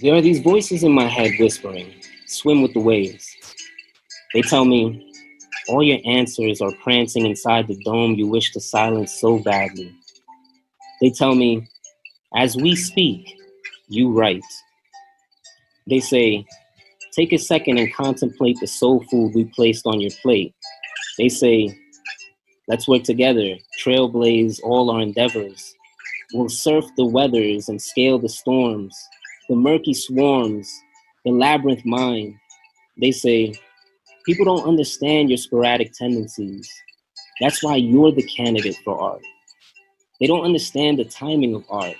There are these voices in my head whispering, swim with the waves. They tell me, all your answers are prancing inside the dome you wish to silence so badly. They tell me, as we speak, you write. They say, take a second and contemplate the soul food we placed on your plate. They say, let's work together, trailblaze all our endeavors. We'll surf the weathers and scale the storms, the murky swarms, the labyrinth mind. They say, people don't understand your sporadic tendencies. That's why you're the candidate for art. They don't understand the timing of art.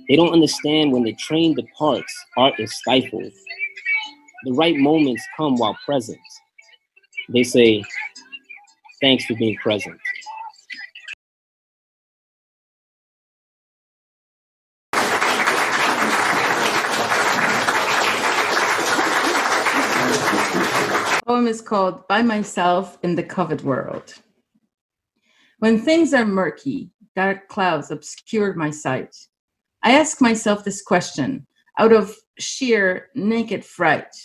They don't understand when the train departs, art is stifled. The right moments come while present. They say, thanks for being present. The poem is called By Myself in the Covered World. When things are murky, dark clouds obscure my sight, I ask myself this question out of sheer naked fright.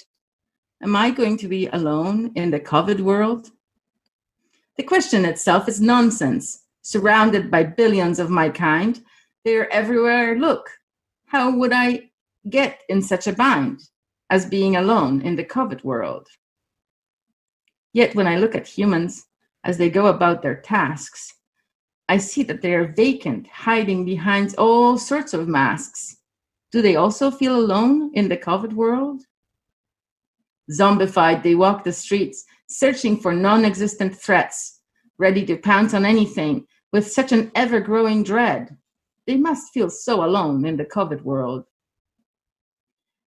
Am I going to be alone in the covered world? The question itself is nonsense. Surrounded by billions of my kind, they are everywhere I look. How would I get in such a bind as being alone in the covered world? Yet when I look at humans as they go about their tasks, I see that they are vacant, hiding behind all sorts of masks. Do they also feel alone in the covered world? Zombified, they walk the streets, searching for non-existent threats, ready to pounce on anything with such an ever-growing dread. They must feel so alone in the covered world.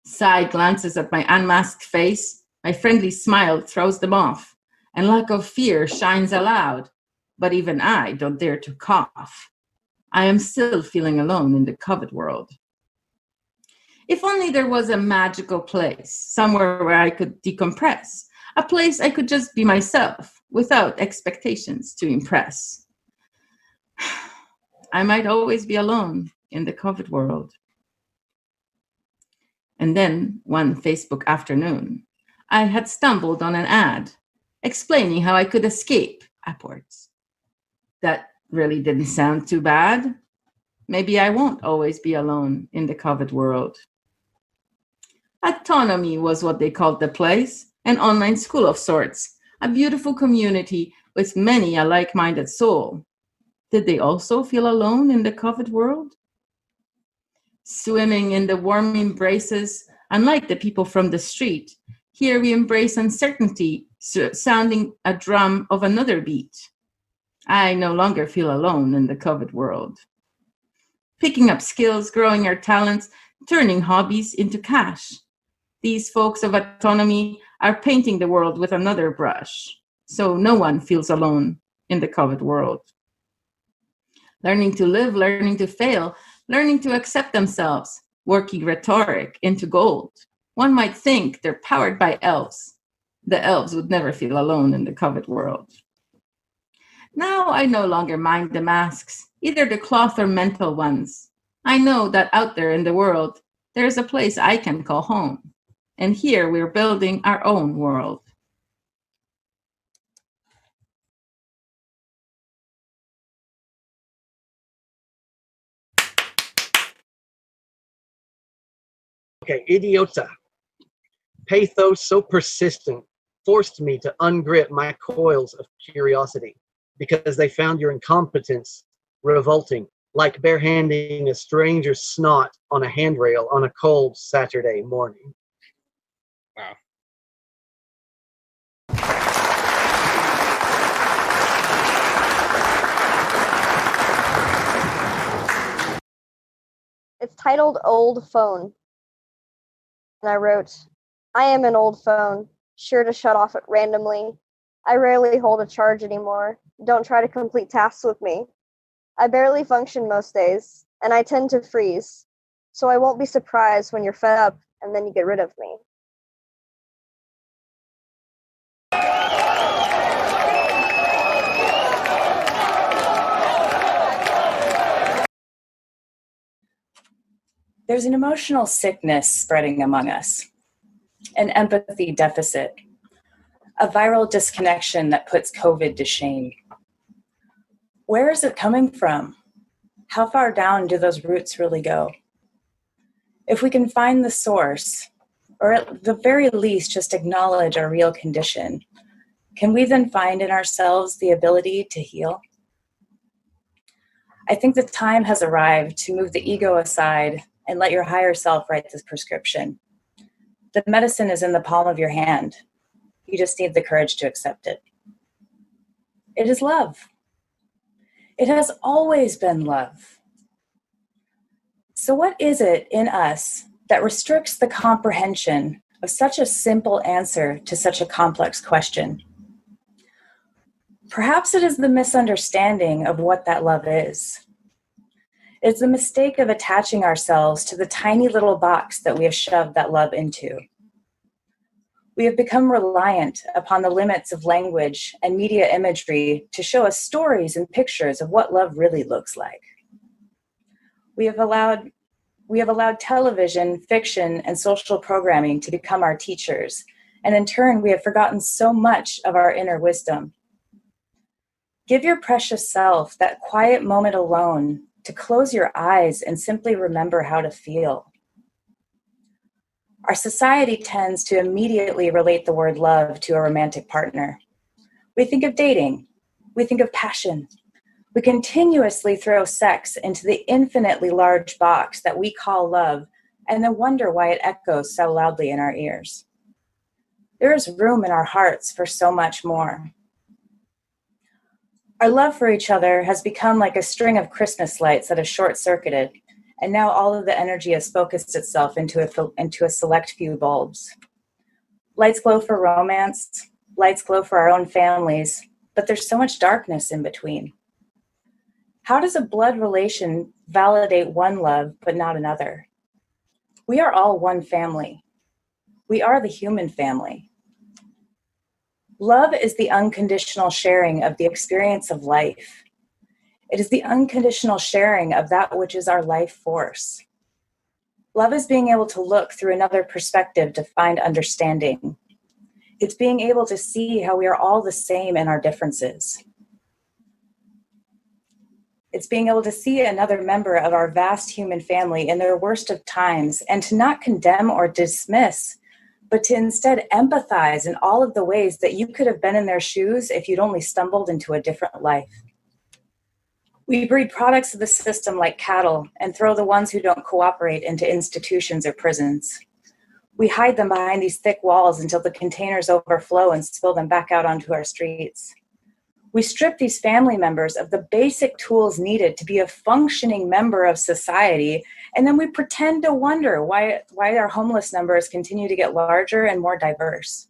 Side glances at my unmasked face, my friendly smile throws them off, and lack of fear shines aloud. But even I don't dare to cough. I am still feeling alone in the covered world. If only there was a magical place, somewhere where I could decompress, a place I could just be myself, without expectations to impress. I might always be alone in the covered world. And then, one Facebook afternoon, I had stumbled on an ad explaining how I could escape upwards. That really didn't sound too bad. Maybe I won't always be alone in the covered world. Autonomy was what they called the place, an online school of sorts, a beautiful community with many a like-minded soul. Did they also feel alone in the covered world? Swimming in the warm embraces, unlike the people from the street, here we embrace uncertainty, sounding a drum of another beat. I no longer feel alone in the covered world. Picking up skills, growing our talents, turning hobbies into cash. These folks of autonomy are painting the world with another brush, so no one feels alone in the covered world. Learning to live, learning to fail, learning to accept themselves, working rhetoric into gold. One might think they're powered by elves. The elves would never feel alone in the covered world. Now I no longer mind the masks, either the cloth or mental ones. I know that out there in the world, there is a place I can call home. And here we're building our own world. Okay, idiota. Pathos so persistent forced me to ungrip my coils of curiosity because they found your incompetence revolting, like barehanding a stranger's snot on a handrail on a cold Saturday morning. Wow. It's titled Old Phone. And I wrote, I am an old phone, sure to shut off randomly. I rarely hold a charge anymore. Don't try to complete tasks with me. I barely function most days, and I tend to freeze. So I won't be surprised when you're fed up and then you get rid of me. There's an emotional sickness spreading among us, an empathy deficit, a viral disconnection that puts COVID to shame. Where is it coming from? How far down do those roots really go? If we can find the source, or at the very least just acknowledge our real condition, can we then find in ourselves the ability to heal? I think the time has arrived to move the ego aside and let your higher self write this prescription. The medicine is in the palm of your hand. You just need the courage to accept it. It is love. It has always been love. So what is it in us that restricts the comprehension of such a simple answer to such a complex question? Perhaps it is the misunderstanding of what that love is. It's the mistake of attaching ourselves to the tiny little box that we have shoved that love into. We have become reliant upon the limits of language and media imagery to show us stories and pictures of what love really looks like. We have allowed television, fiction, and social programming to become our teachers, and in turn, we have forgotten so much of our inner wisdom. Give your precious self that quiet moment alone to close your eyes and simply remember how to feel. Our society tends to immediately relate the word love to a romantic partner. We think of dating. We think of passion. We continuously throw sex into the infinitely large box that we call love and then wonder why it echoes so loudly in our ears. There is room in our hearts for so much more. Our love for each other has become like a string of Christmas lights that has short-circuited, and now all of the energy has focused itself into a select few bulbs. Lights glow for romance, lights glow for our own families, but there's so much darkness in between. How does a blood relation validate one love but not another? We are all one family. We are the human family. Love is the unconditional sharing of the experience of life. It is the unconditional sharing of that which is our life force. Love is being able to look through another perspective to find understanding. It's being able to see how we are all the same in our differences. It's being able to see another member of our vast human family in their worst of times and to not condemn or dismiss, but to instead empathize in all of the ways that you could have been in their shoes if you'd only stumbled into a different life. We breed products of the system like cattle and throw the ones who don't cooperate into institutions or prisons. We hide them behind these thick walls until the containers overflow and spill them back out onto our streets. We strip these family members of the basic tools needed to be a functioning member of society, and then we pretend to wonder why our homeless numbers continue to get larger and more diverse.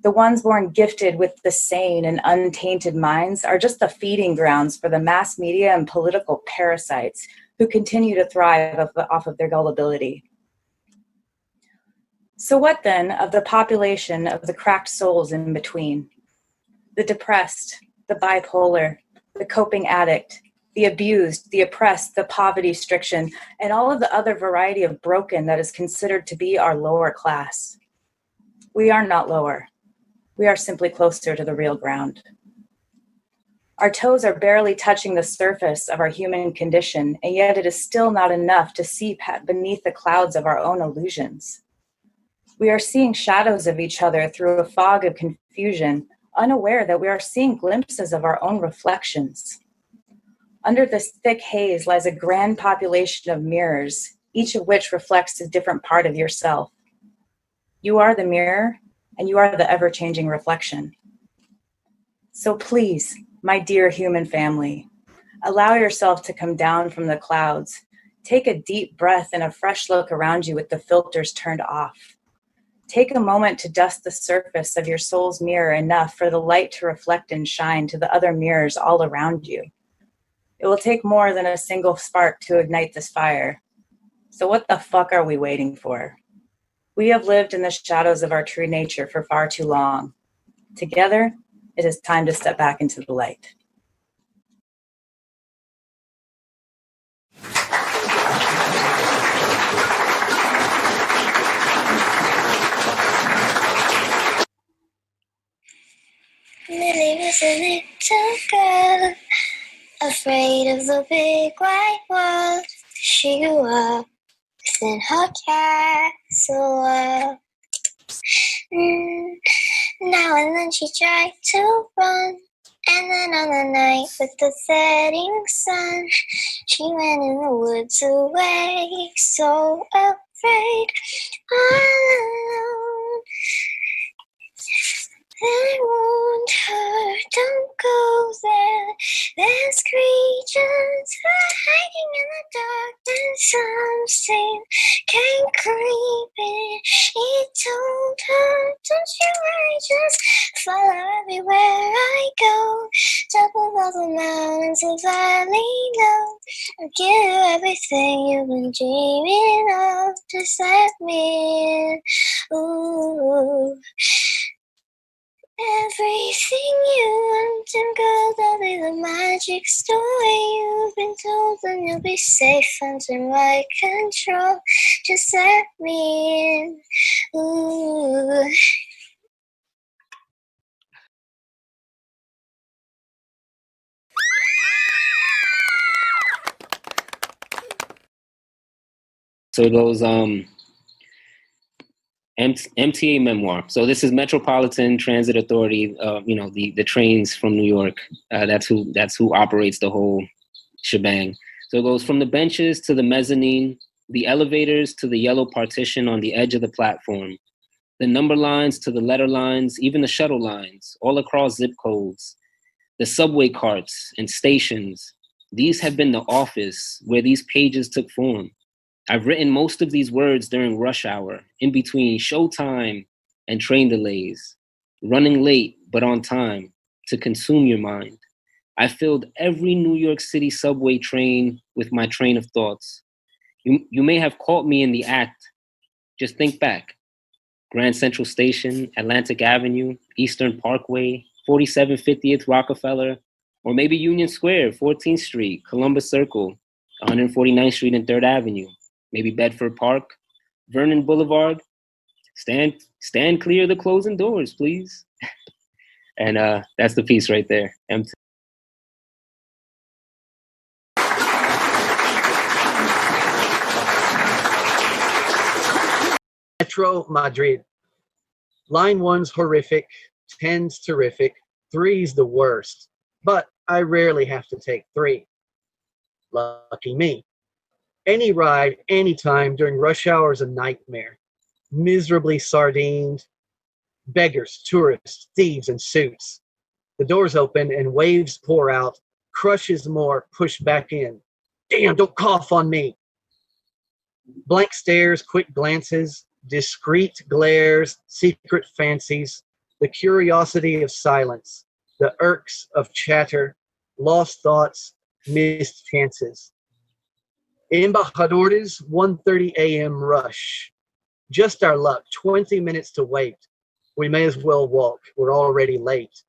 The ones born gifted with the sane and untainted minds are just the feeding grounds for the mass media and political parasites who continue to thrive off of their gullibility. So what then of the population of the cracked souls in between? The depressed, the bipolar, the coping addict, the abused, the oppressed, the poverty-stricken, and all of the other variety of broken that is considered to be our lower class. We are not lower. We are simply closer to the real ground. Our toes are barely touching the surface of our human condition, and yet it is still not enough to see beneath the clouds of our own illusions. We are seeing shadows of each other through a fog of confusion, unaware that we are seeing glimpses of our own reflections. Under this thick haze lies a grand population of mirrors, each of which reflects a different part of yourself. You are the mirror, and you are the ever-changing reflection. So please, my dear human family, allow yourself to come down from the clouds. Take a deep breath and a fresh look around you with the filters turned off. Take a moment to dust the surface of your soul's mirror enough for the light to reflect and shine to the other mirrors all around you. It will take more than a single spark to ignite this fire. So what the fuck are we waiting for? We have lived in the shadows of our true nature for far too long. Together, it is time to step back into the light. Millie was a little girl, afraid of the big white world. She grew up within her castle. Now and then she tried to run, and then on the night with the setting sun, she went in the woods away, so afraid, all alone. I warned her, don't go there. There's creatures hiding in the dark, and something came creeping. He told her, don't you worry, just follow everywhere I go. Top of all the mountains, the valley low. I'll give you everything you've been dreaming of. Just let me in. Ooh. Everything you want and gold, I'll be the magic story you've been told, and you'll be safe under my control. Just let me in. Ooh. So it goes MTA memoir. So this is Metropolitan Transit Authority. The trains from New York. That's who operates the whole shebang. So it goes from the benches to the mezzanine, the elevators to the yellow partition on the edge of the platform, the number lines to the letter lines, even the shuttle lines, all across zip codes, the subway carts and stations. These have been the office where these pages took form. I've written most of these words during rush hour, in between showtime and train delays, running late but on time to consume your mind. I filled every New York City subway train with my train of thoughts. You may have caught me in the act. Just think back. Grand Central Station, Atlantic Avenue, Eastern Parkway, 4750th Rockefeller, or maybe Union Square, 14th Street, Columbus Circle, 149th Street and 3rd Avenue. Maybe Bedford Park, Vernon Boulevard. Stand clear of the closing doors, please. And that's the piece right there. Metro Madrid. Line 1's horrific, 10's terrific, 3's the worst. But I rarely have to take 3. Lucky me. Any ride, anytime during rush hour is a nightmare. Miserably sardined. Beggars, tourists, thieves in suits. The doors open and waves pour out. Crushes more, push back in. Damn, don't cough on me. Blank stares, quick glances, discreet glares, secret fancies, the curiosity of silence, the irks of chatter, lost thoughts, missed chances. Embajadores, 1:30 a.m. rush. Just our luck, 20 minutes to wait. We may as well walk, we're already late.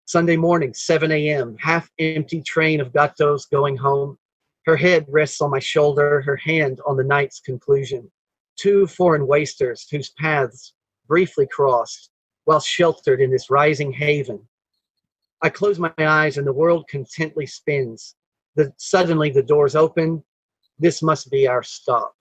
Sunday morning, 7 a.m., half-empty train of gatos going home. Her head rests on my shoulder, her hand on the night's conclusion. 2 foreign wasters whose paths briefly crossed while sheltered in this rising haven. I close my eyes and the world contently spins. Suddenly the doors open. This must be our stop.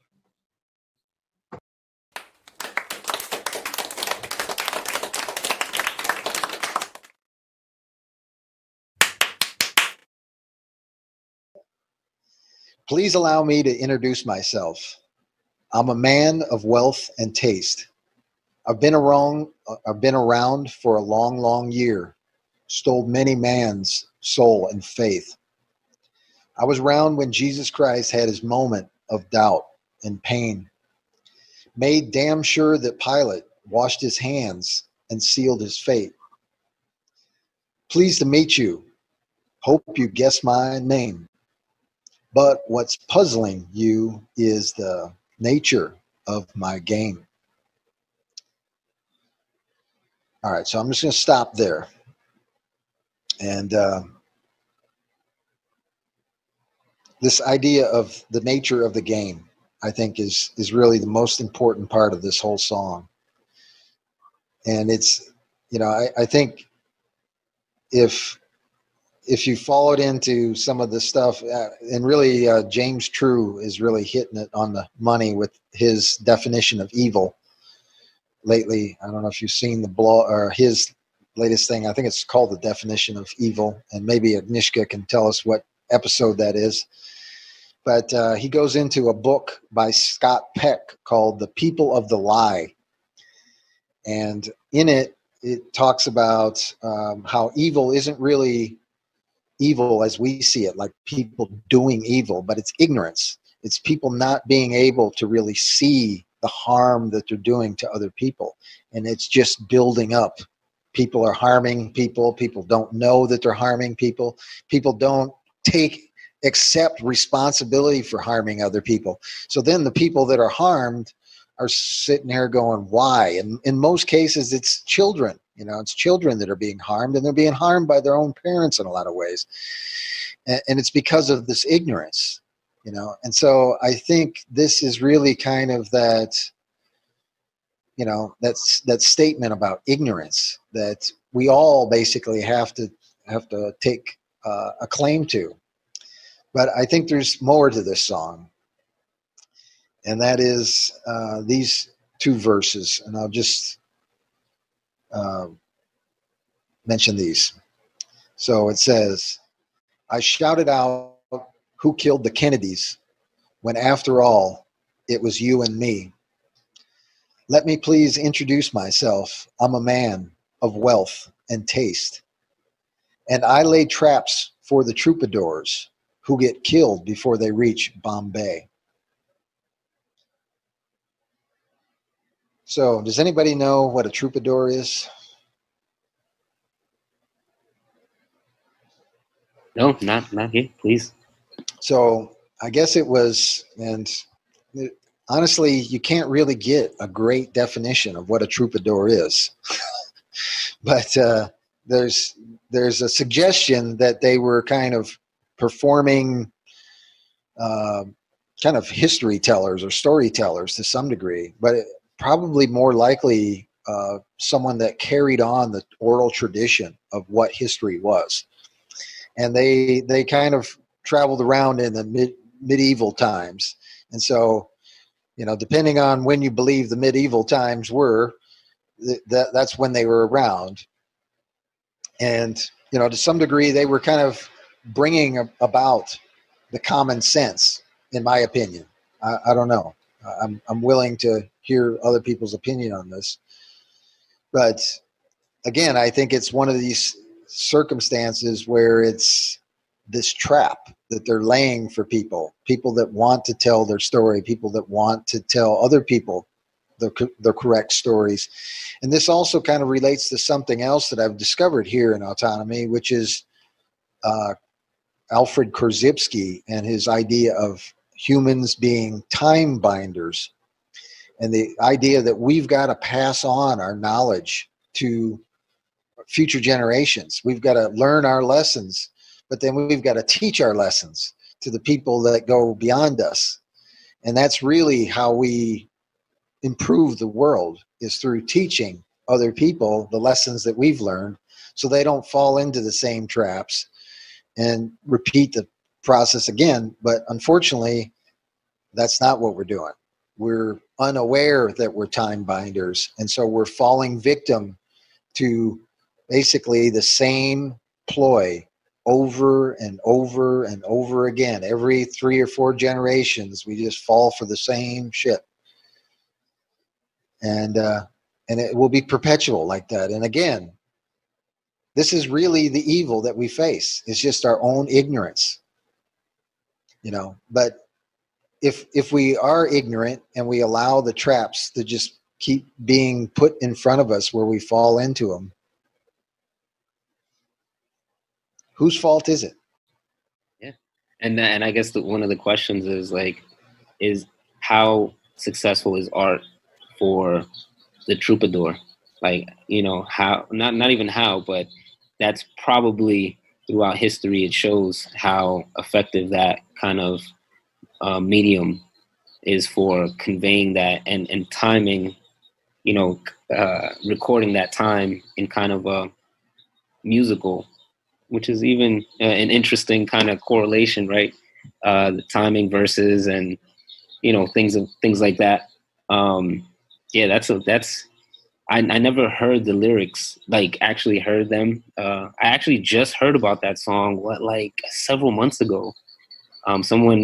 Please allow me to introduce myself. I'm a man of wealth and taste. I've been around for a long, long year. Stole many man's soul and faith. I was around when Jesus Christ had his moment of doubt and pain. Made damn sure that Pilate washed his hands and sealed his fate. Pleased to meet you. Hope you guess my name. But what's puzzling you is the nature of my game. All right, so I'm just going to stop there. And this idea of the nature of the game, I think, is really the most important part of this whole song. And it's, I think if you followed into some of the stuff, and really James True is really hitting it on the money with his definition of evil lately. I don't know if you've seen the blog or his latest thing. I think it's called The Definition of Evil, and maybe Agnieszka can tell us what episode that is. But he goes into a book by Scott Peck called The People of the Lie. And in it, it talks about how evil isn't really evil as we see it, like people doing evil, but it's ignorance. It's people not being able to really see the harm that they're doing to other people. And it's just building up. People are harming people. People don't know that they're harming people. People don't accept responsibility for harming other people. So then the people that are harmed are sitting here going, why? And in most cases, it's children. It's children that are being harmed, and they're being harmed by their own parents in a lot of ways. And it's because of this ignorance, And so I think this is really kind of that, that statement about ignorance that we all basically have to take a claim to. But I think there's more to this song, and that is these two verses, and I'll just mention these. So it says, I shouted out, who killed the Kennedys, when after all, it was you and me. Let me please introduce myself. I'm a man of wealth and taste, and I lay traps for the troubadours who get killed before they reach Bombay. So does anybody know what a troubadour is? No, not here, please. So I guess it was, and honestly, you can't really get a great definition of what a troubadour is. But there's a suggestion that they were kind of performing kind of history tellers or storytellers to some degree, but probably more likely someone that carried on the oral tradition of what history was. And they kind of traveled around in the medieval times. And so, depending on when you believe the medieval times were, that's when they were around. And, to some degree, they were kind of bringing about the common sense, in my opinion. I don't know. I'm willing to hear other people's opinion on this. But again, I think it's one of these circumstances where it's this trap that they're laying for people that want to tell their story, people that want to tell other people the correct stories. And this also kind of relates to something else that I've discovered here in Autonomy, which is Alfred Korzybski and his idea of humans being time binders, and the idea that we've got to pass on our knowledge to future generations. We've got to learn our lessons, but then we've got to teach our lessons to the people that go beyond us. And that's really how we improve the world, is through teaching other people the lessons that we've learned, so they don't fall into the same traps and repeat the process again. But unfortunately, that's not what we're doing. We're unaware that we're time binders, and so we're falling victim to basically the same ploy over and over and over again. Every 3 or 4 generations, we just fall for the same shit. And it will be perpetual like that. And again, this is really the evil that we face. It's just our own ignorance, But if we are ignorant and we allow the traps to just keep being put in front of us where we fall into them, whose fault is it? Yeah, and I guess one of the questions is how successful is art for the troubadour? How not even how, but that's probably throughout history it shows how effective that kind of medium is for conveying that and timing, recording that time in kind of a musical which is even an interesting kind of correlation, right? The timing verses and things like that. Yeah, that's I never heard the lyrics, like actually heard them. I actually just heard about that song like several months ago. Someone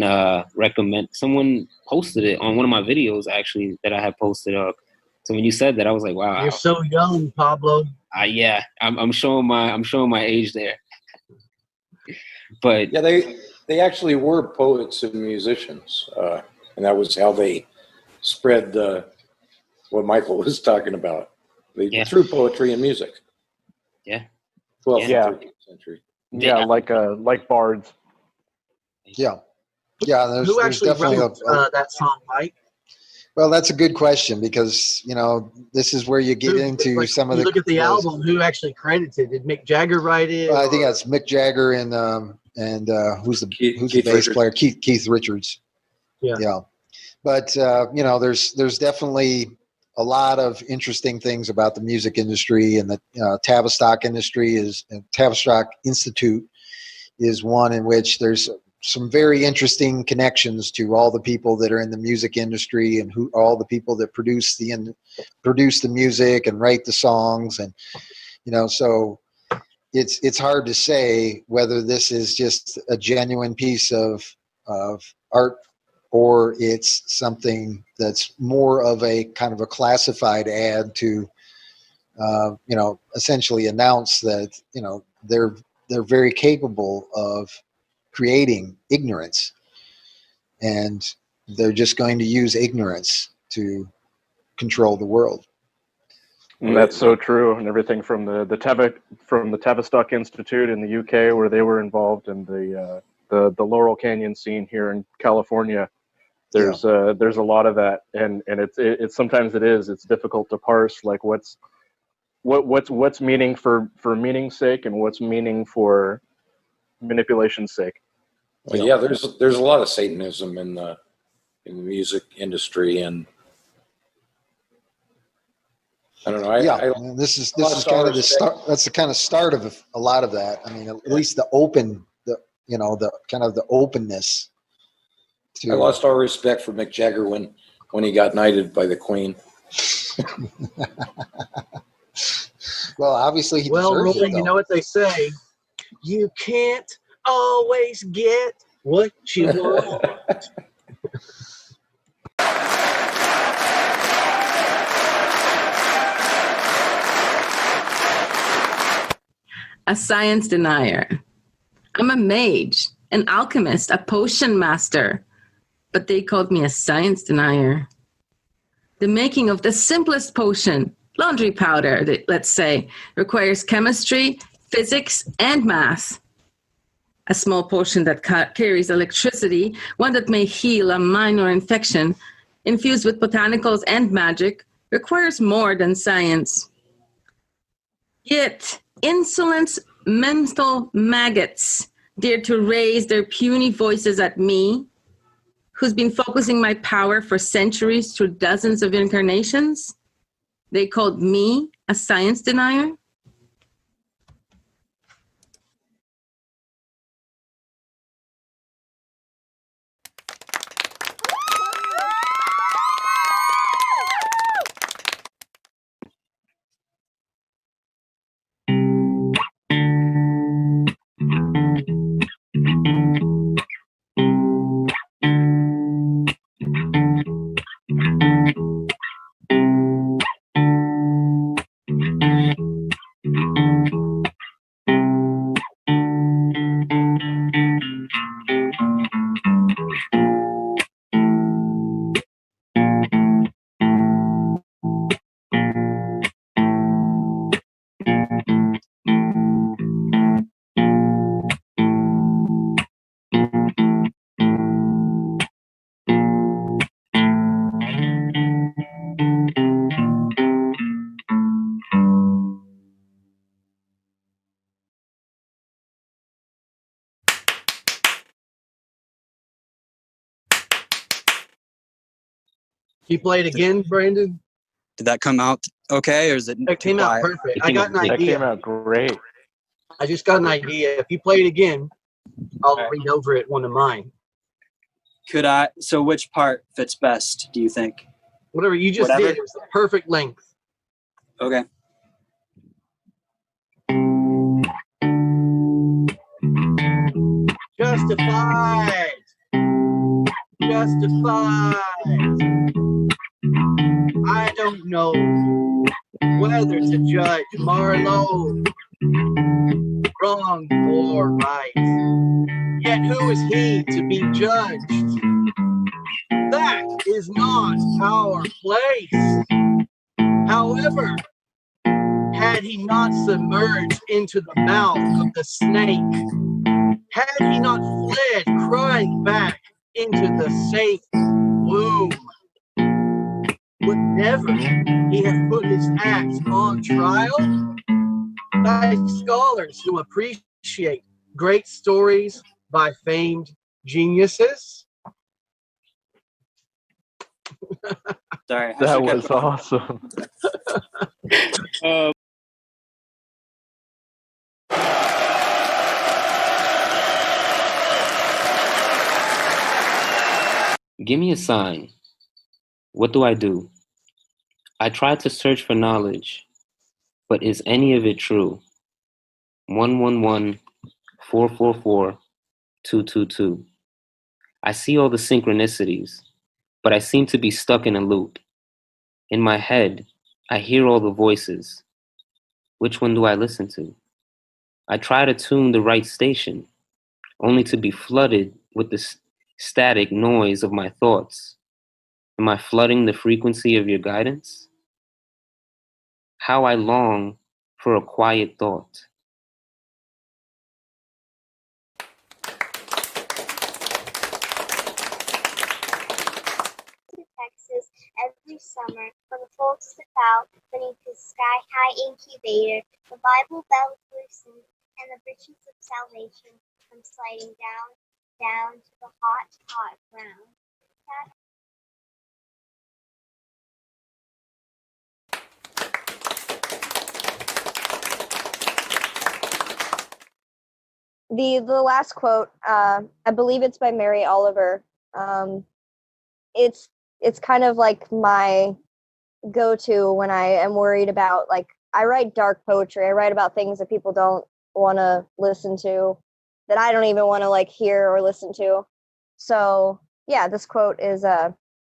posted it on one of my videos actually that I had posted up. So when you said that, I was like, You're wow. so young, Pablo. Yeah, I'm showing my age there. But yeah, they actually were poets and musicians, and that was how they spread what Michael was talking about. Through poetry and music. Yeah. 12th and 13th century. Yeah, like bards. Yeah. Who There's actually definitely wrote that song, Mike? Well, that's a good question because this is where you get into some of you the. Look at the album. Who actually credited? Did Mick Jagger write it? I think that's Mick Jagger and who's the bass player? Keith Richards. Yeah. But there's definitely a lot of interesting things about the music industry, and the Tavistock Tavistock Institute is one in which there's some very interesting connections to all the people that are in the music industry and all the people that produce the music and write the songs, and so it's hard to say whether this is just a genuine piece of art or it's something that's more of a kind of a classified ad to essentially announce that they're very capable of creating ignorance, and they're just going to use ignorance to control the world. And that's so true. And everything from the Tavistock Institute in the UK, where they were involved in the Laurel Canyon scene here in California. There's a lot of that, and it's sometimes it's difficult to parse like what's meaning for meaning's sake and what's meaning for manipulation's sake. Well, yeah, there's a lot of Satanism in the music industry, and I don't know. This is kind of the start. That's the kind of start of a lot of that. I mean, at least the kind of the openness. I lost all respect for Mick Jagger when he got knighted by the Queen. Well, obviously he deserves Roy, it, you know what they say: you can't always get what you want. A science denier. I'm a mage, an alchemist, a potion master, but they called me a science denier. The making of the simplest potion, laundry powder, let's say, requires chemistry, physics, and math. A small potion that carries electricity, one that may heal a minor infection, infused with botanicals and magic, requires more than science. Yet, insolent mental maggots dare to raise their puny voices at me, who's been focusing my power for centuries through dozens of incarnations. They called me a science denier. You play it again, Brandon? Did that come out okay, or is it? It came out perfect. I got an idea. That came out great. I just got an idea. If you play it again, I'll read over it one of mine. So which part fits best, do you think? Whatever you just did, it was the perfect length. Okay. Justified. Justified. I don't know whether to judge Marlowe wrong or right. Yet who is he to be judged? That is not our place. However, had he not submerged into the mouth of the snake, had he not fled crying back into the safe womb, would never he have put his acts on trial? By scholars who appreciate great stories by famed geniuses. Sorry, that was awesome. Give me a sign. What do? I try to search for knowledge, but is any of it true? 111 444 222. I see all the synchronicities, but I seem to be stuck in a loop. In my head, I hear all the voices. Which one do I listen to? I try to tune the right station, only to be flooded with the static noise of my thoughts. Am I flooding the frequency of your guidance? How I long for a quiet thought. Texas every summer when the fall slip out beneath his sky-high incubator, the Bible belt loosened and the bridges of salvation come sliding down to the hot, hot ground. The last quote, I believe it's by Mary Oliver. It's kind of like my go-to when I am worried about, like, I write dark poetry. I write about things that people don't want to listen to, that I don't even want to like hear or listen to. So yeah, this quote is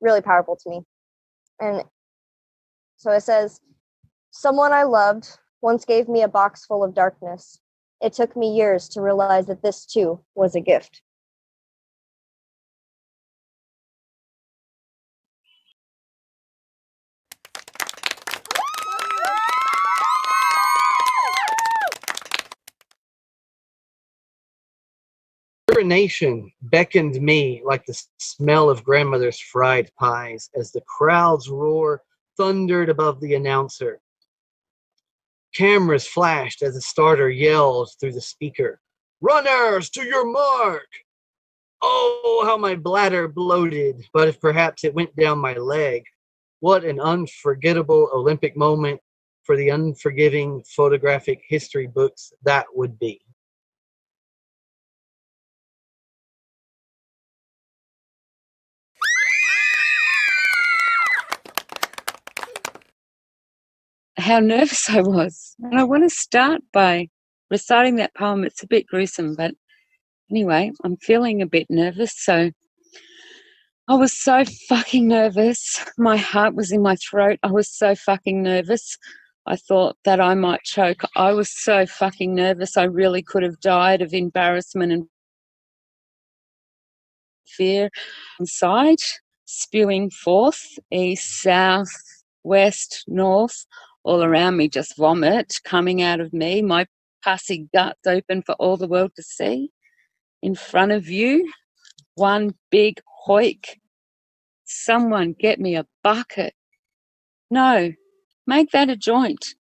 really powerful to me. And so it says, "Someone I loved once gave me a box full of darkness. It took me years to realize that this too was a gift." Urination beckoned me like the smell of grandmother's fried pies as the crowd's roar thundered above the announcer. Cameras flashed as the starter yelled through the speaker, "Runners, to your mark!" Oh, how my bladder bloated, but if perhaps it went down my leg. What an unforgettable Olympic moment for the unforgiving photographic history books that would be. How nervous I was. And I want to start by reciting that poem. It's a bit gruesome, but anyway, I'm feeling a bit nervous. So I was so fucking nervous. My heart was in my throat. I was so fucking nervous. I thought that I might choke. I was so fucking nervous. I really could have died of embarrassment and fear inside, spewing forth east, south, west, north, all around me, just vomit coming out of me, my pussy guts open for all the world to see. In front of you, one big hoik. Someone get me a bucket. No, make that a joint.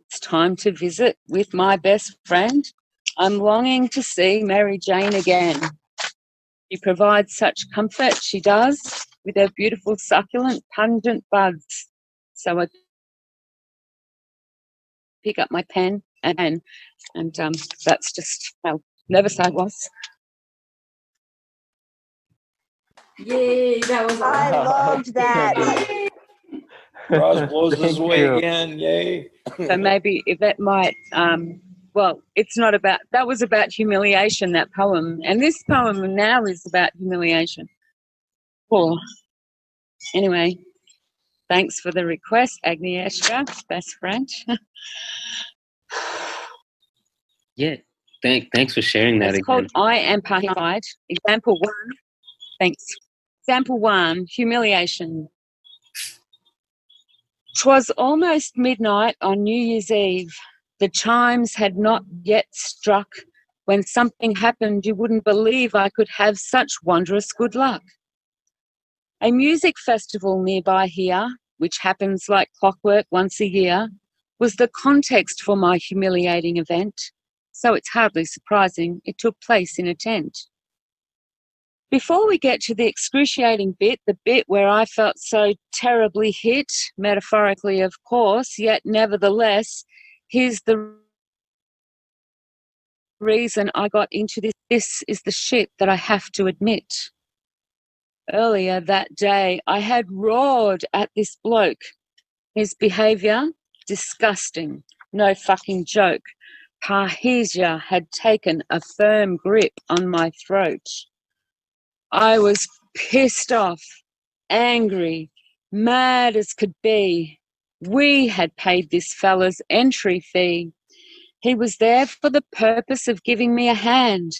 It's time to visit with my best friend. I'm longing to see Mary Jane again. She provides such comfort, she does, with her beautiful, succulent, pungent buds. So I pick up my pen and that's just how Neverside was. Yay, that was I awesome. loved that. Roz blows his Thank way you. again. Yay. So maybe if that might, well, it's not about, that was about humiliation, that poem. And this poem now is about humiliation. Cool. Anyway, thanks for the request, Agnieszka, best friend. Yeah. Thanks for sharing that It's called again. I Am Paranoid. Example 1. Thanks. Example 1, humiliation. 'Twas almost midnight on New Year's Eve. The chimes had not yet struck when something happened you wouldn't believe I could have such wondrous good luck. A music festival nearby here, which happens like clockwork once a year, was the context for my humiliating event, so it's hardly surprising it took place in a tent. Before we get to the excruciating bit, the bit where I felt so terribly hit, metaphorically of course, yet nevertheless, here's the reason I got into this. This is the shit that I have to admit. Earlier that day, I had roared at this bloke. His behaviour, disgusting, no fucking joke. Parrhesia had taken a firm grip on my throat. I was pissed off, angry, mad as could be. We had paid this fella's entry fee. He was there for the purpose of giving me a hand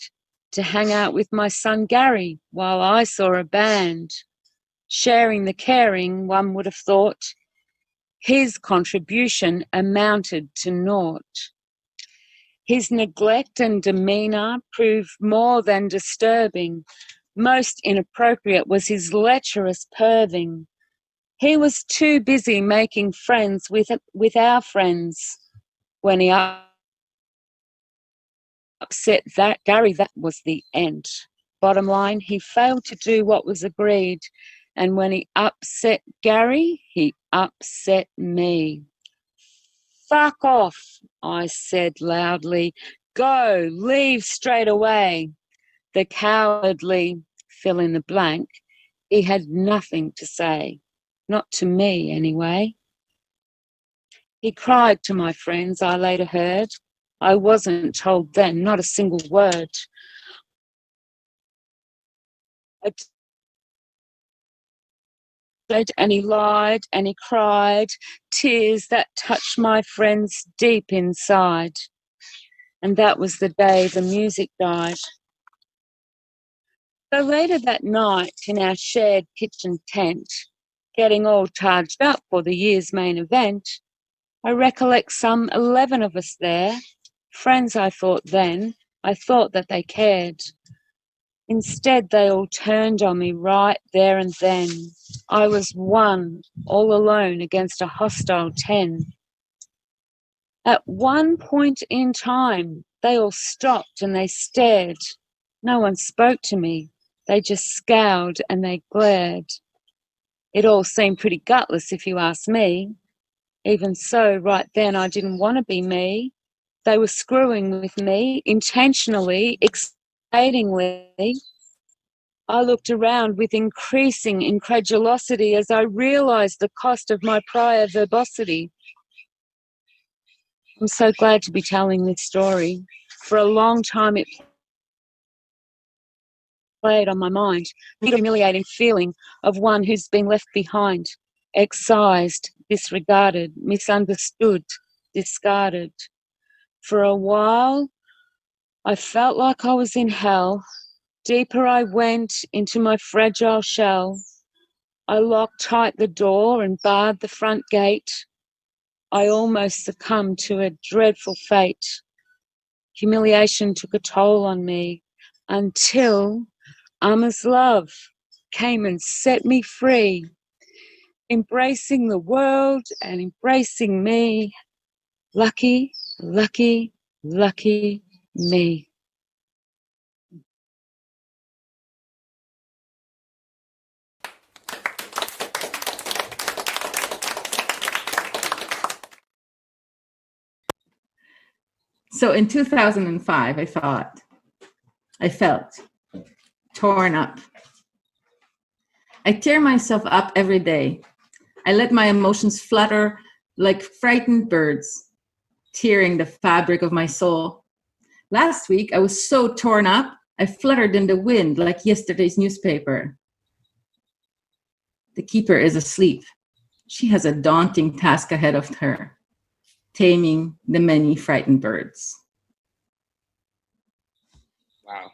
to hang out with my son Gary while I saw a band. Sharing the caring, one would have thought. His contribution amounted to naught. His neglect and demeanour proved more than disturbing. Most inappropriate was his lecherous perving. He was too busy making friends with our friends. When he upset Gary, that was the end. Bottom line, he failed to do what was agreed. And when he upset Gary, he upset me. Fuck off, I said loudly. Go, leave straight away. The cowardly, fill in the blank, he had nothing to say. Not to me, anyway. He cried to my friends, I later heard. I wasn't told then, not a single word. And he lied and he cried, tears that touched my friends deep inside. And that was the day the music died. So later that night in our shared kitchen tent, getting all charged up for the year's main event, I recollect some 11 of us there, friends I thought then, I thought that they cared. Instead, they all turned on me right there and then. I was one, all alone against a hostile 10. At one point in time, they all stopped and they stared. No one spoke to me. They just scowled and they glared. It all seemed pretty gutless if you ask me. Even so, right then I didn't want to be me. They were screwing with me, intentionally, excitingly. I looked around with increasing incredulosity as I realised the cost of my prior verbosity. I'm so glad to be telling this story. For a long time it played on my mind, the humiliating feeling of one who's been left behind, excised, disregarded, misunderstood, discarded. For a while, I felt like I was in hell. Deeper I went into my fragile shell. I locked tight the door and barred the front gate. I almost succumbed to a dreadful fate. Humiliation took a toll on me until Amma's love came and set me free, embracing the world and embracing me. Lucky, lucky, lucky me. So in 2005, I felt torn up. I tear myself up every day. I let my emotions flutter like frightened birds, tearing the fabric of my soul. Last week, I was so torn up, I fluttered in the wind like yesterday's newspaper. The keeper is asleep. She has a daunting task ahead of her, taming the many frightened birds. Wow.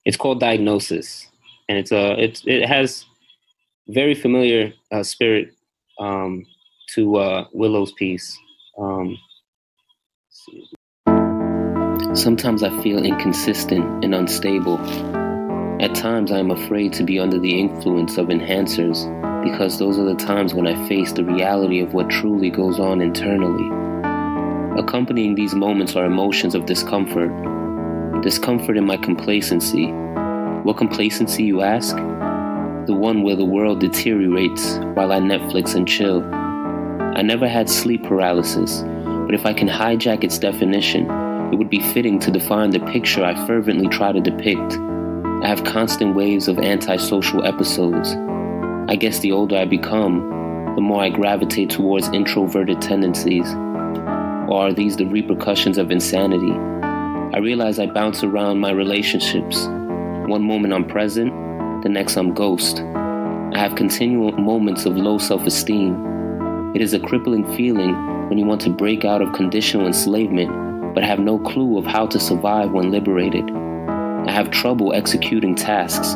It's called Diagnosis, and it has very familiar spirit to Willow's piece. Sometimes I feel inconsistent and unstable. At times I am afraid to be under the influence of enhancers, because those are the times when I face the reality of what truly goes on internally. Accompanying these moments are emotions of discomfort. Discomfort in my complacency. What complacency, you ask? The one where the world deteriorates while I Netflix and chill. I never had sleep paralysis, but if I can hijack its definition, it would be fitting to define the picture I fervently try to depict. I have constant waves of antisocial episodes. I guess the older I become, the more I gravitate towards introverted tendencies. Or are these the repercussions of insanity? I realize I bounce around my relationships. One moment I'm present, the next I'm ghost. I have continual moments of low self-esteem. It is a crippling feeling when you want to break out of conditional enslavement, but have no clue of how to survive when liberated. I have trouble executing tasks,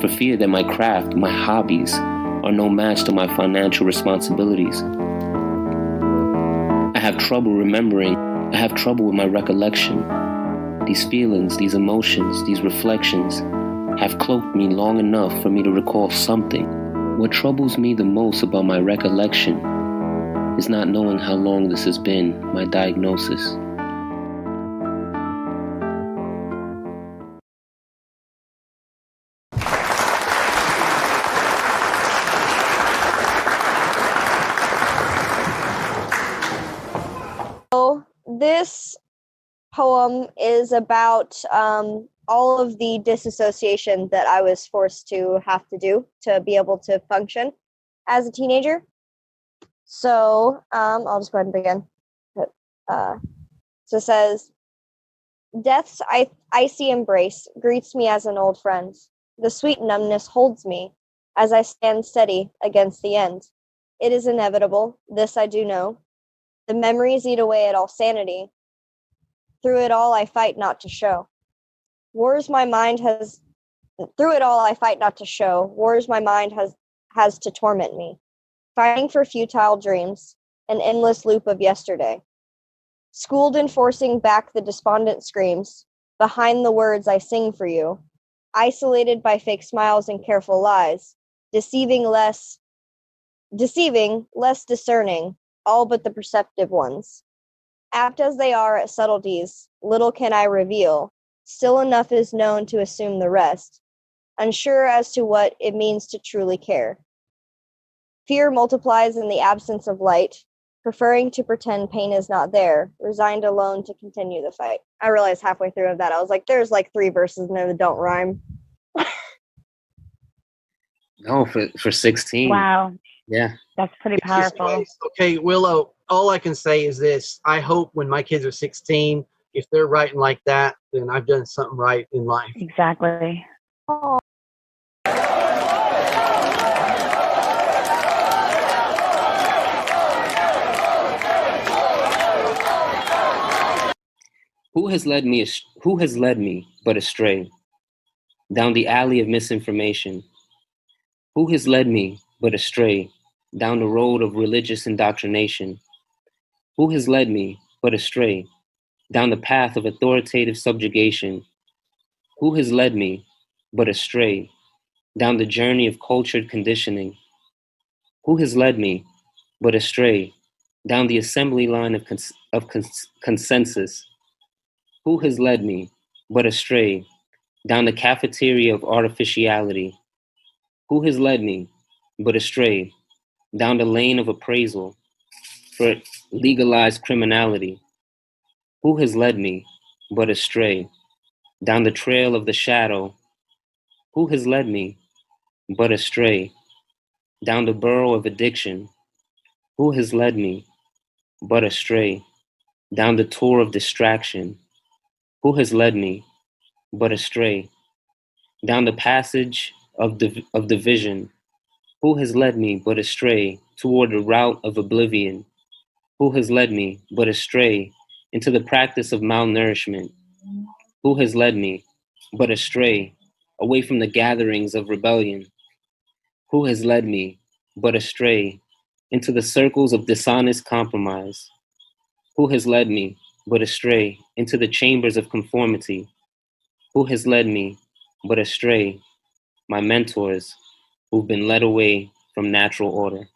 for fear that my craft, my hobbies, are no match to my financial responsibilities. I have trouble remembering. I have trouble with my recollection. These feelings, these emotions, these reflections have cloaked me long enough for me to recall something. What troubles me the most about my recollection is not knowing how long this has been, my diagnosis. So this poem is about all of the disassociation that I was forced to have to do to be able to function as a teenager. So I'll just go ahead and begin. So it says, Death's icy embrace greets me as an old friend. The sweet numbness holds me as I stand steady against the end. It is inevitable, this I do know. The memories eat away at all sanity. Through it all, I fight not to show. Wars my mind has. Through it all, I fight not to show. Wars my mind has to torment me. Fighting for futile dreams, an endless loop of yesterday. Schooled in forcing back the despondent screams, behind the words I sing for you. Isolated by fake smiles and careful lies. Deceiving, less discerning, all but the perceptive ones. Apt as they are at subtleties, little can I reveal, still enough is known to assume the rest, unsure as to what it means to truly care. Fear multiplies in the absence of light, preferring to pretend pain is not there, resigned alone to continue the fight. I realized halfway through that, I was like, there's like 3 verses in there that don't rhyme. No, for 16. Wow. Yeah. That's pretty powerful. Okay, Willow, all I can say is this. I hope when my kids are 16, if they're writing like that, then I've done something right in life. Exactly. Oh. Who has led me but astray down the alley of misinformation? Who has led me but astray down the road of religious indoctrination? Who has led me but astray down the path of authoritative subjugation? Who has led me but astray down the journey of cultured conditioning? Who has led me but astray down the assembly line of consensus? Who has led me but astray down the cafeteria of artificiality? Who has led me but astray down the lane of appraisal for legalized criminality? Who has led me but astray down the trail of the shadow? Who has led me but astray down the burrow of addiction? Who has led me but astray down the tour of distraction? Who has led me but astray down the passage of division? Who has led me but astray toward the route of oblivion? Who has led me but astray into the practice of malnourishment? Who has led me but astray away from the gatherings of rebellion? Who has led me but astray into the circles of dishonest compromise? Who has led me but astray into the chambers of conformity? Who has led me but astray, my mentors who've been led away from natural order?